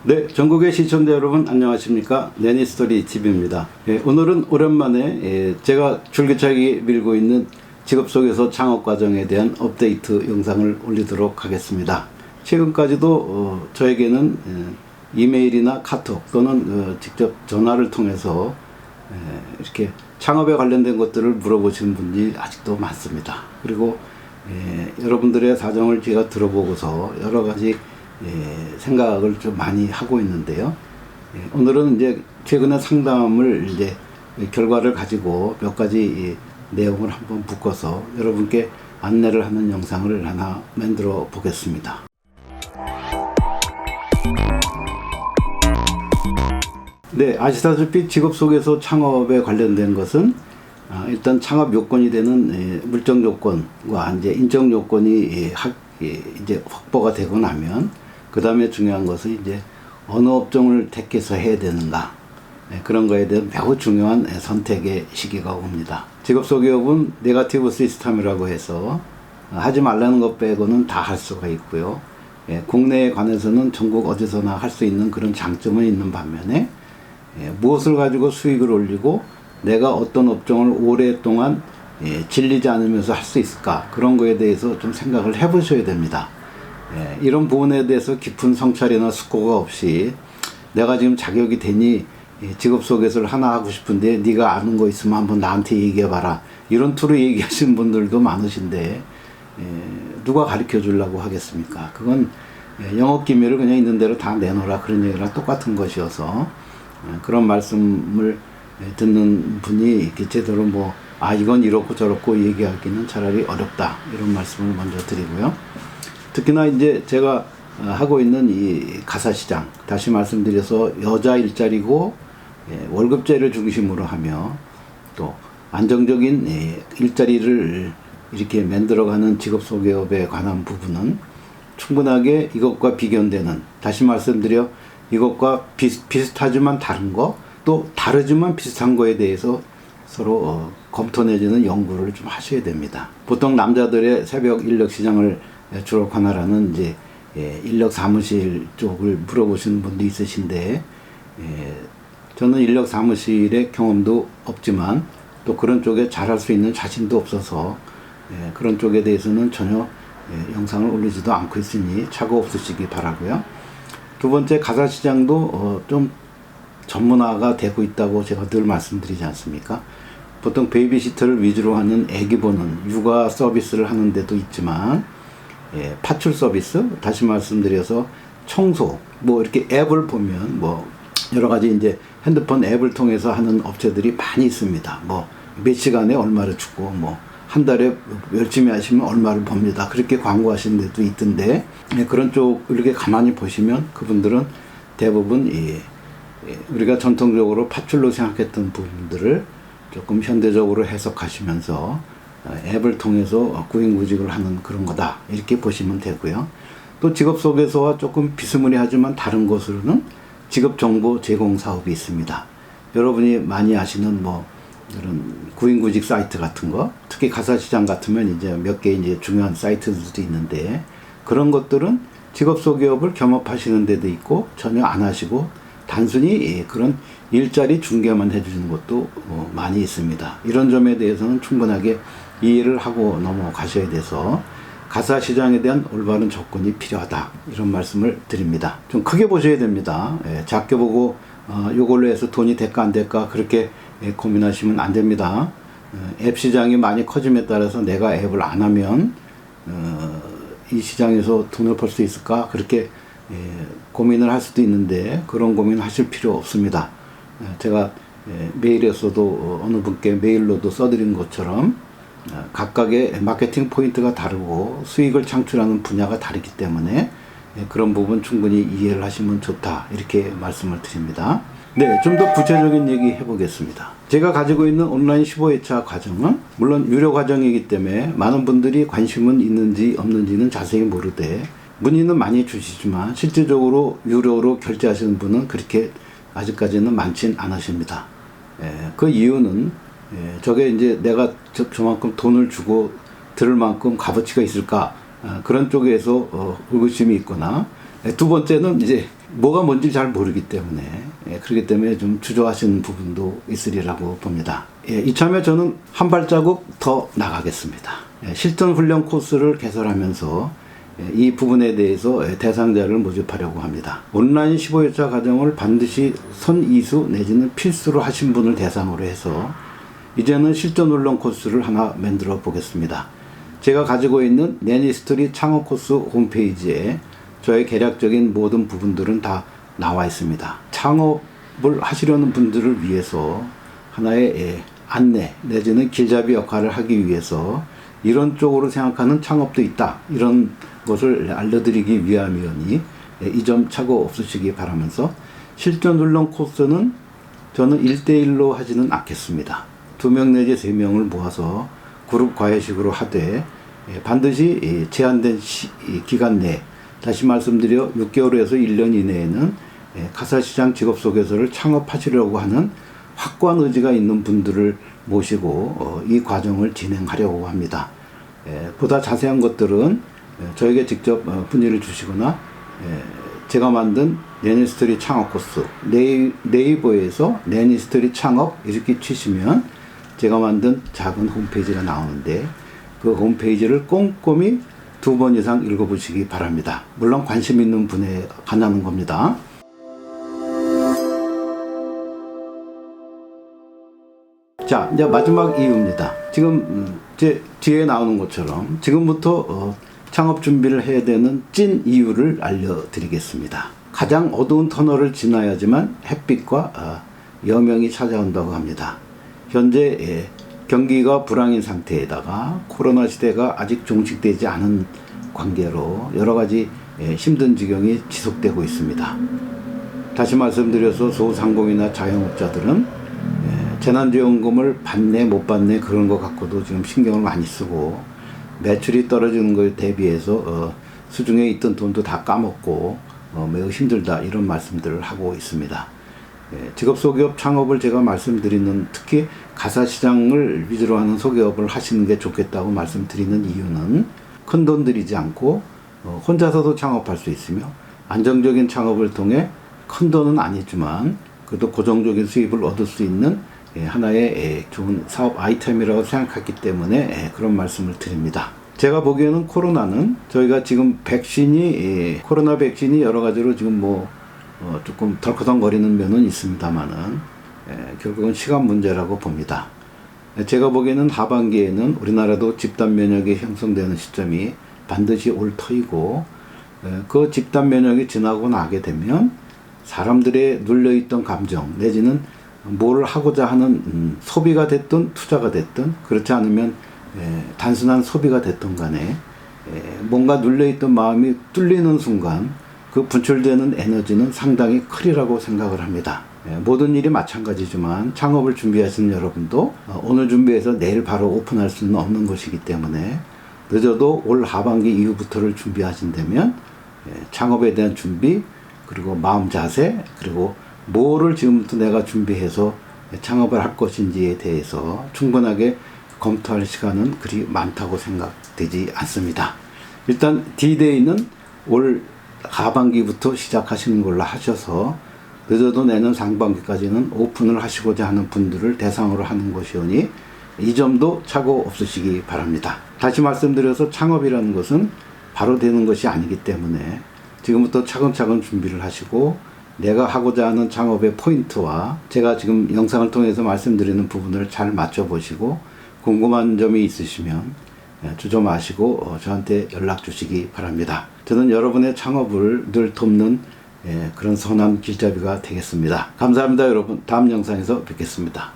네, 전국의 시청자 여러분 안녕하십니까? 내니스토리 TV입니다. 오늘은 오랜만에 제가 줄기차게 밀고 있는 직업 속에서 창업 과정에 대한 업데이트 영상을 올리도록 하겠습니다. 최근까지도 저에게는 이메일이나 카톡 또는 직접 전화를 통해서 이렇게 창업에 관련된 것들을 물어보시는 분들이 아직도 많습니다. 그리고 여러분들의 사정을 제가 들어보고서 여러 가지 생각을 좀 많이 하고 있는데요. 오늘은 이제 최근에 상담을 이제 결과를 가지고 몇 가지 내용을 한번 묶어서 여러분께 안내를 하는 영상을 하나 만들어 보겠습니다. 네, 아시다시피 직업 속에서 창업에 관련된 것은 일단 창업 요건이 되는 물적 요건과 이제 인적 요건이 이제 확보가 되고 나면 그 다음에 중요한 것은 이제 어느 업종을 택해서 해야 되는가, 그런 거에 대한 매우 중요한 선택의 시기가 옵니다. 직업 소개업은 네거티브 시스템이라고 해서 하지 말라는 것 빼고는 다 할 수가 있고요. 국내에 관해서는 전국 어디서나 할 수 있는 그런 장점은 있는 반면에 무엇을 가지고 수익을 올리고 내가 어떤 업종을 오랫동안 질리지 않으면서 할 수 있을까, 그런 거에 대해서 좀 생각을 해보셔야 됩니다. 이런 부분에 대해서 깊은 성찰이나 숙고가 없이 내가 지금 자격이 되니 직업 소개서를 하나 하고 싶은데 네가 아는 거 있으면 한번 나한테 얘기해봐라, 이런 투로 얘기하시는 분들도 많으신데 누가 가르쳐 주려고 하겠습니까? 그건 영업 기밀을 그냥 있는 대로 다 내놓으라, 그런 얘기랑 똑같은 것이어서 그런 말씀을 듣는 분이 이렇게 제대로 이건 이렇고 저렇고 얘기하기는 차라리 어렵다, 이런 말씀을 먼저 드리고요. 특히나 이제 제가 하고 있는 이 가사시장, 다시 말씀드려서 여자 일자리고 월급제를 중심으로 하며 또 안정적인 일자리를 이렇게 만들어가는 직업소개업에 관한 부분은 충분하게 이것과 비견되는, 다시 말씀드려 이것과 비슷하지만 다른 거, 또 다르지만 비슷한 거에 대해서 서로 검토 내지는 연구를 좀 하셔야 됩니다. 보통 남자들의 새벽 인력 시장을 주로 관할하는 이제 인력 사무실 쪽을 물어보시는 분도 있으신데, 저는 인력 사무실의 경험도 없지만 또 그런 쪽에 잘할 수 있는 자신도 없어서 그런 쪽에 대해서는 전혀 영상을 올리지도 않고 있으니 착오 없으시기 바라고요. 두 번째, 가사시장도 좀 전문화가 되고 있다고 제가 늘 말씀드리지 않습니까? 보통 베이비시터를 위주로 하는 애기 보는 육아 서비스를 하는 데도 있지만 파출 서비스, 다시 말씀드려서 청소, 이렇게 앱을 보면 여러 가지 이제 핸드폰 앱을 통해서 하는 업체들이 많이 있습니다. 몇 시간에 얼마를 주고 한 달에 열심히 하시면 얼마를 법니다, 그렇게 광고하시는 데도 있던데, 그런 쪽 이렇게 가만히 보시면 그분들은 대부분 우리가 전통적으로 파출로 생각했던 부분들을 조금 현대적으로 해석하시면서 앱을 통해서 구인구직을 하는 그런 거다, 이렇게 보시면 되고요. 또 직업소개서와 조금 비스무리하지만 다른 것으로는 직업정보 제공 사업이 있습니다. 여러분이 많이 아시는 이런 구인구직 사이트 같은 거, 특히 가사시장 같으면 이제 몇 개 이제 중요한 사이트들도 있는데, 그런 것들은 직업소개업을 겸업하시는 데도 있고 전혀 안 하시고 단순히 그런 일자리 중개만 해주는 것도 많이 있습니다. 이런 점에 대해서는 충분하게 이해를 하고 넘어가셔야 돼서 가사시장에 대한 올바른 접근이 필요하다, 이런 말씀을 드립니다. 좀 크게 보셔야 됩니다. 작게 보고 요걸로 해서 돈이 될까 안 될까 그렇게 고민하시면 안 됩니다. 앱 시장이 많이 커짐에 따라서 내가 앱을 안 하면 이 시장에서 돈을 벌 수 있을까, 그렇게 고민을 할 수도 있는데 그런 고민 하실 필요 없습니다. 제가 메일에서도 어느 분께 메일로도 써드린 것처럼 각각의 마케팅 포인트가 다르고 수익을 창출하는 분야가 다르기 때문에 그런 부분 충분히 이해를 하시면 좋다, 이렇게 말씀을 드립니다. 네, 좀 더 구체적인 얘기 해보겠습니다. 제가 가지고 있는 온라인 15회차 과정은 물론 유료 과정이기 때문에 많은 분들이 관심은 있는지 없는지는 자세히 모르되 문의는 많이 주시지만 실질적으로 유료로 결제하시는 분은 그렇게 아직까지는 많진 않으십니다. 그 이유는 저게 이제 내가 저만큼 돈을 주고 들을 만큼 값어치가 있을까, 그런 쪽에서 의구심이 있거나, 두 번째는 이제 뭐가 뭔지 잘 모르기 때문에 그렇기 때문에 좀 주저하시는 부분도 있으리라고 봅니다. 이참에 저는 한 발자국 더 나가겠습니다. 실전 훈련 코스를 개설하면서 이 부분에 대해서 대상자를 모집하려고 합니다. 온라인 15일차 과정을 반드시 선이수 내지는 필수로 하신 분을 대상으로 해서 이제는 실전 훈련 코스를 하나 만들어 보겠습니다. 제가 가지고 있는 내니스토리 창업 코스 홈페이지에 저의 개략적인 모든 부분들은 다 나와 있습니다. 창업을 하시려는 분들을 위해서 하나의 안내 내지는 길잡이 역할을 하기 위해서 이런 쪽으로 생각하는 창업도 있다. 이런 것을 알려드리기 위함이오니 이 점 착오 없으시기 바라면서 실전 훈련 코스는 저는 1대1로 하지는 않겠습니다. 2명 내지 3명을 모아서 그룹 과외식으로 하되 반드시 제한된 기간 내에 다시 말씀드려 6개월에서 1년 이내에는 가사시장 직업소개서를 창업하시려고 하는 확고한 의지가 있는 분들을 모시고 이 과정을 진행하려고 합니다. 보다 자세한 것들은 저에게 직접 문의를 주시거나 제가 만든 내니스토리 창업 코스 네이버에서 내니스토리 창업 이렇게 치시면 제가 만든 작은 홈페이지가 나오는데 그 홈페이지를 꼼꼼히 2번 이상 읽어보시기 바랍니다. 물론 관심 있는 분에 관하는 겁니다. 자, 이제 마지막 이유입니다. 지금 제 뒤에 나오는 것처럼 지금부터 창업 준비를 해야 되는 찐 이유를 알려드리겠습니다. 가장 어두운 터널을 지나야지만 햇빛과 여명이 찾아온다고 합니다. 현재 경기가 불황인 상태에다가 코로나 시대가 아직 종식되지 않은 관계로 여러 가지 힘든 지경이 지속되고 있습니다. 다시 말씀드려서 소상공인이나 자영업자들은 재난지원금을 받네 못 받네 그런 것 갖고도 지금 신경을 많이 쓰고 매출이 떨어지는 것에 대비해서 수중에 있던 돈도 다 까먹고 매우 힘들다 이런 말씀들을 하고 있습니다. 직업소기업 창업을 제가 말씀드리는 특히 가사시장을 위주로 하는 소기업을 하시는 게 좋겠다고 말씀드리는 이유는 큰 돈 들이지 않고 혼자서도 창업할 수 있으며 안정적인 창업을 통해 큰 돈은 아니지만 그래도 고정적인 수입을 얻을 수 있는 하나의 좋은 사업 아이템이라고 생각했기 때문에 그런 말씀을 드립니다. 제가 보기에는 코로나는 저희가 지금 코로나 백신이 여러 가지로 지금 조금 덜커덩거리는 면은 있습니다만은 결국은 시간 문제라고 봅니다. 제가 보기에는 하반기에는 우리나라도 집단 면역이 형성되는 시점이 반드시 올 터이고 그 집단 면역이 지나고 나게 되면 사람들의 눌려있던 감정 내지는 뭘 하고자 하는 소비가 됐든 투자가 됐든 그렇지 않으면 단순한 소비가 됐든 간에 뭔가 눌려있던 마음이 뚫리는 순간 그 분출되는 에너지는 상당히 크리라고 생각을 합니다. 모든 일이 마찬가지지만 창업을 준비하시는 여러분도 오늘 준비해서 내일 바로 오픈할 수는 없는 것이기 때문에 늦어도 올 하반기 이후부터를 준비하신다면 창업에 대한 준비 그리고 마음 자세 그리고 뭐를 지금부터 내가 준비해서 창업을 할 것인지에 대해서 충분하게 검토할 시간은 그리 많다고 생각되지 않습니다. 일단 D-Day는 올 하반기부터 시작하시는 걸로 하셔서 늦어도 내년 상반기까지는 오픈을 하시고자 하는 분들을 대상으로 하는 것이오니 이 점도 착오 없으시기 바랍니다. 다시 말씀드려서 창업이라는 것은 바로 되는 것이 아니기 때문에 지금부터 차근차근 준비를 하시고 내가 하고자 하는 창업의 포인트와 제가 지금 영상을 통해서 말씀드리는 부분을 잘 맞춰보시고 궁금한 점이 있으시면 주저 마시고 저한테 연락 주시기 바랍니다. 저는 여러분의 창업을 늘 돕는 그런 선한 길잡이가 되겠습니다. 감사합니다, 여러분. 다음 영상에서 뵙겠습니다.